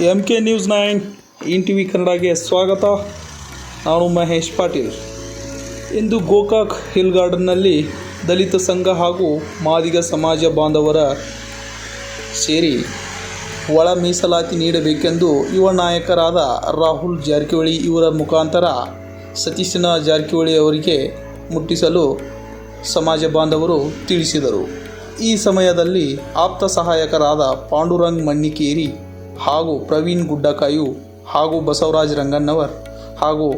MK news 9 ಇನ್ TV ಕನ್ನಡಗೆ ಸ್ವಾಗತ. ನಾನು ಮಹೇಶ್ ಪಾಟೀಲ್. ಇಂದು Gokak hill ಗಾರ್ಡನ್ನಲ್ಲಿ ದಲಿತ ಸಂಘ ಹಾಗೂ ಮಾದಿಗ ಸಮಾಜ ಬಾಂಧವರ ಸೇರಿ ಒಳ ಮೀಸಲಾತಿ ನೀಡಬೇಕೆಂದು ಯುವ ನಾಯಕರಾದ ರಾಹುಲ್ ಜಾರಕಿಹೊಳಿ ಇವರ ಮುಖಾಂತರ ಸತೀಶನ ಜಾರಕಿಹೊಳಿ ಅವರಿಗೆ ಮುಟ್ಟಿಸಲು ಸಮಾಜ ಬಾಂಧವರು ತಿಳಿಸಿದರು. ಈ ಸಮಯದಲ್ಲಿ ಆಪ್ತ ಸಹಾಯಕರಾದ ಪಾಂಡುರಂಗ್ ಮಣ್ಣಿಕೇರಿ ಹಾಗೂ ಪ್ರವೀಣ್ ಗುಡ್ಡಕಾಯು ಹಾಗೂ ಬಸವರಾಜ್ ರಂಗನ್ನವರ್ ಹಾಗೂ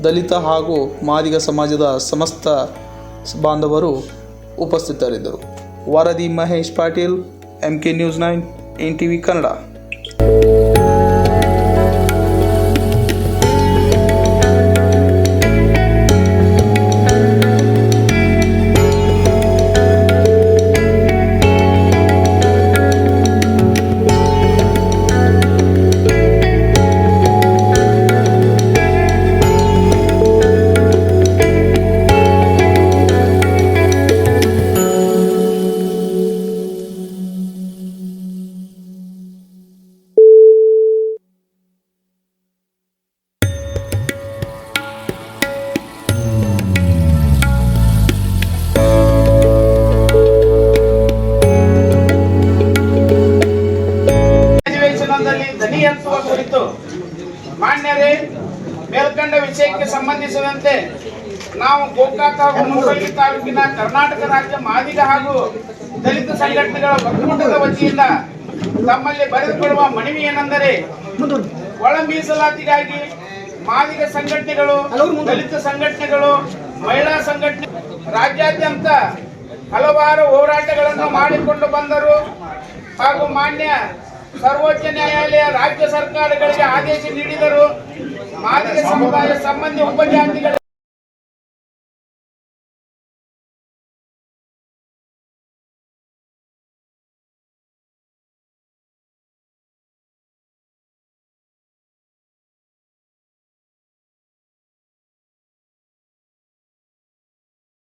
ದಲಿತ ಹಾಗೂ ಮಾದಿಗ ಸಮಾಜದ ಸಮಸ್ತ ಬಾಂಧವರು ಉಪಸ್ಥಿತರಿದ್ದರು. ವರದಿ ಮಹೇಶ್ ಪಾಟೀಲ್, MK ನ್ಯೂಸ್ 9 ಇನ್ ಟಿವಿ ಕನ್ನಡ. ಧ್ವನಿ ಎತ್ತುವ ಕುರಿತು ಮಾನ್ಯರೇ, ಮೇಲ್ಕಂಡ ವಿಷಯಕ್ಕೆ ಸಂಬಂಧಿಸಿದಂತೆ ನಾವು ಗೋಕಾಕ್ ಹಾಗೂ ಮುಳಬಾಗಿಲು ತಾಲೂಕಿನ ಕರ್ನಾಟಕ ರಾಜ್ಯ ಮಾದಿಗ ಹಾಗೂ ದಲಿತ ಸಂಘಟನೆಗಳ ಒಕ್ಕೂಟದ ವತಿಯಿಂದ ತಮ್ಮಲ್ಲಿ ಬರೆದುಕೊಳ್ಳುವ ಮನವಿ ಏನೆಂದರೆ, ಒಳ ಮೀಸಲಾತಿಗಾಗಿ ಮಾದಿಗ ಸಂಘಟನೆಗಳು, ದಲಿತ ಸಂಘಟನೆಗಳು, ಮಹಿಳಾ ಸಂಘಟನೆ ರಾಜ್ಯಾದ್ಯಂತ ಹಲವಾರು ಹೋರಾಟಗಳನ್ನು ಮಾಡಿಕೊಂಡು ಬಂದರು ಹಾಗೂ ಮಾನ್ಯ ಸರ್ವೋಚ್ಚ ನ್ಯಾಯಾಲಯ ರಾಜ್ಯ ಸರ್ಕಾರಗಳಿಗೆ ಆದೇಶ ನೀಡಿದರು. ಮಾದಿಗ ಸಮುದಾಯ ಸಂಬಂಧಿ ಉಪಜಾತಿಗಳ